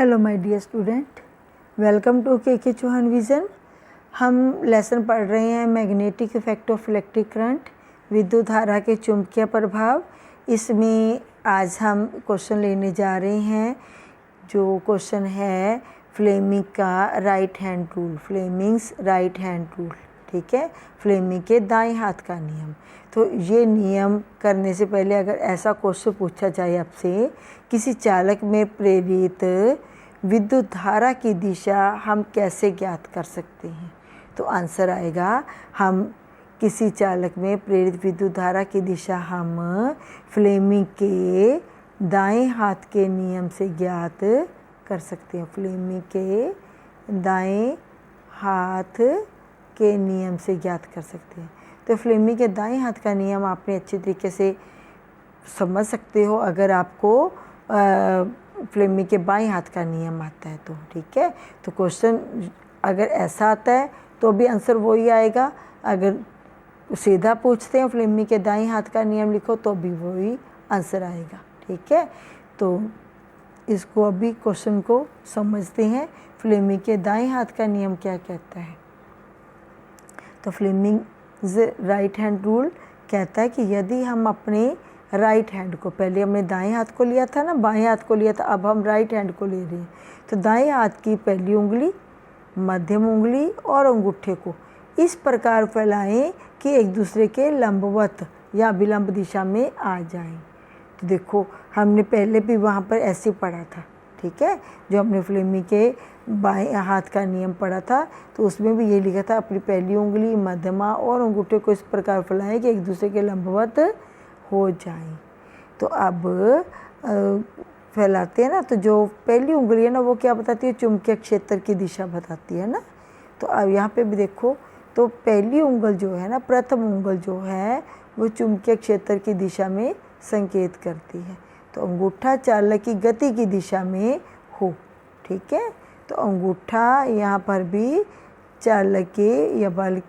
Hello my dear student, welcome to K Chauhan vision. हम lesson पढ़ रहे हैं magnetic effect of electric current, विद्युत धारा के चुंबकीय प्रभाव। इसमें आज हम क्वेश्चन लेने जा रहे हैं। जो क्वेश्चन है फ्लेमिंग का right hand rule, Fleming's right hand rule, ठीक है, फ्लेमिंग के दाएं हाथ का नियम। तो ये नियम करने से पहले अगर ऐसा क्वेश्चन पूछा जाए आपसे, किसी चालक में प्रेरित विद्युत धारा की दिशा हम कैसे ज्ञात कर सकते हैं, तो आंसर आएगा हम किसी चालक में प्रेरित विद्युत धारा की दिशा हम फ्लेमिंग के दाएं हाथ के नियम से ज्ञात कर सकते हैं। फ्लेमिंग के दाएं हाथ के नियम से ज्ञात कर सकते हैं। तो फ्लेमिंग के दाएं हाथ का नियम आपने अच्छी तरीके से समझ सकते हो अगर आपको फ्लेमिंग के बाएं हाथ का नियम आता है तो, ठीक है। तो क्वेश्चन अगर ऐसा आता है तो भी आंसर वही आएगा, अगर सीधा पूछते हैं फ्लेमिंग के दाएं हाथ का नियम लिखो तो भी वही आंसर आएगा, ठीक है। तो इसको अभी क्वेश्चन को समझते हैं। फ्लेमिंग के दाएं हाथ का नियम क्या कहता है। तो फ्लेमिंग राइट हैंड रूल कहता है कि यदि हम अपने राइट हैंड को, पहले हमने दाएं हाथ को लिया था ना, बाएं हाथ को लिया था, अब हम राइट हैंड को ले रहे हैं। तो दाएं हाथ की पहली उंगली, मध्यम उंगली और अंगूठे को इस प्रकार फैलाएं कि एक दूसरे के लंबवत या विलंब दिशा में आ जाएं। तो देखो हमने पहले भी वहाँ पर ऐसे पढ़ा था, ठीक है, जो हमने फ्लेमिंग के बाएं हाथ का नियम पढ़ा था तो उसमें भी ये लिखा था अपनी पहली उंगली, मध्यमा और अंगूठे को इस प्रकार फैलाएं कि एक दूसरे के लंबवत हो जाएं। तो अब फैलाते हैं ना, तो जो पहली उंगली है ना वो क्या बताती है, चुंबकीय क्षेत्र की दिशा बताती है ना। तो अब यहाँ पे भी देखो, तो पहली उंगल जो है ना, प्रथम उंगल जो है वो चुंबकीय क्षेत्र की दिशा में संकेत करती है। तो अंगूठा चालक की गति की दिशा में हो, ठीक है। तो अंगूठा यहाँ पर भी चालक के या बल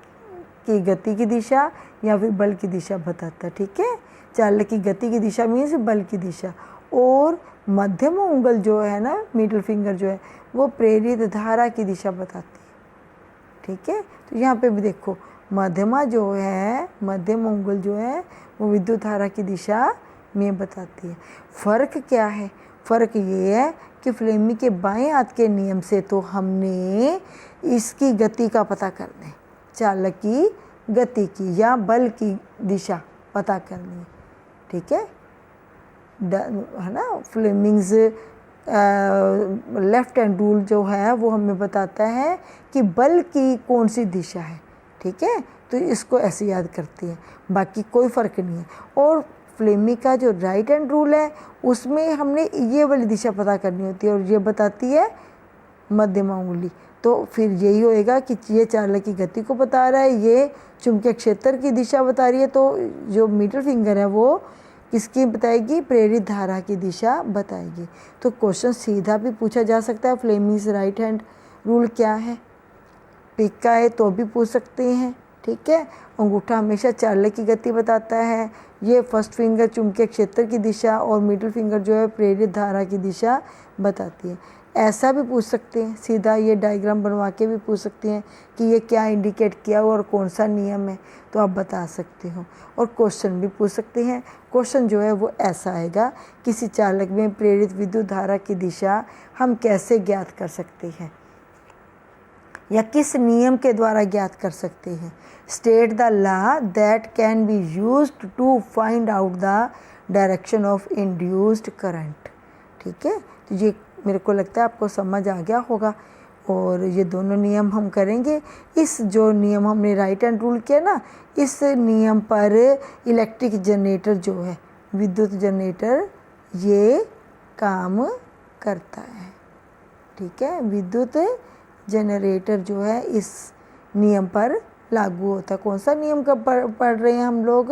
की गति की दिशा या फिर बल की दिशा बताता है, ठीक है। चालक की गति की दिशा मीन्स बल की दिशा। और मध्यम उंगल जो है ना, मिडिल फिंगर जो है वो प्रेरित धारा की दिशा बताती है, ठीक है। तो यहाँ पे भी देखो मध्यमा जो है, मध्यम उंगल जो है वो विद्युत धारा की दिशा में बताती है। फ़र्क क्या है, फ़र्क ये है कि फ्लेमिंग के बाएं हाथ के नियम से तो हमने इसकी गति का पता करना है, चालक की गति की या बल की दिशा पता करनी है, ठीक है ना। फ्लेमिंग्स लेफ्ट हैंड रूल जो है वो हमें बताता है कि बल की कौन सी दिशा है, ठीक है। तो इसको ऐसे याद करते हैं, बाकी कोई फ़र्क नहीं है। और फ्लेमिंग का जो राइट हैंड रूल है उसमें हमने ये वाली दिशा पता करनी होती है और ये बताती है मध्यमा उंगली। तो फिर यही होएगा कि ये चालक की गति को बता रहा है, ये चुंबकीय क्षेत्र की दिशा बता रही है। तो जो मिडिल फिंगर है वो किसकी बताएगी, प्रेरित धारा की दिशा बताएगी। तो क्वेश्चन सीधा भी पूछा जा सकता है, फ्लेमिंग्स राइट हैंड रूल क्या है, पिक का है तो भी पूछ सकते हैं, ठीक है। अंगूठा हमेशा चालक की गति बताता है, ये फर्स्ट फिंगर चुंबकीय क्षेत्र की दिशा और मिडिल फिंगर जो है प्रेरित धारा की दिशा बताती है। ऐसा भी पूछ सकते हैं, सीधा ये डायग्राम बनवा के भी पूछ सकते हैं कि ये क्या इंडिकेट किया हुआ और कौन सा नियम है, तो आप बता सकते हो। और क्वेश्चन भी पूछ सकते हैं। क्वेश्चन जो है वो ऐसा आएगा, किसी चालक में प्रेरित विद्युत धारा की दिशा हम कैसे ज्ञात कर सकते हैं या किस नियम के द्वारा ज्ञात कर सकते हैं। State the law that can be used to find out the direction of induced current, ठीक है। तो ये मेरे को लगता है आपको समझ आ गया होगा। और ये दोनों नियम हम करेंगे। इस जो नियम हमने राइट हैंड रूल किया ना, इस नियम पर इलेक्ट्रिक जनरेटर जो है, विद्युत जनरेटर, ये काम करता है, ठीक है। विद्युत जनरेटर जो है इस नियम पर लागू होता है। कौन सा नियम का पढ़ रहे हैं हम लोग,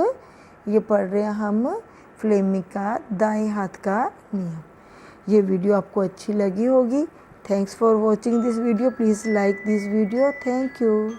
ये पढ़ रहे हैं हम फ्लेमिंग का दाएं हाथ का नियम। ये वीडियो आपको अच्छी लगी होगी। Thanks for watching this video, please like this video, thank you.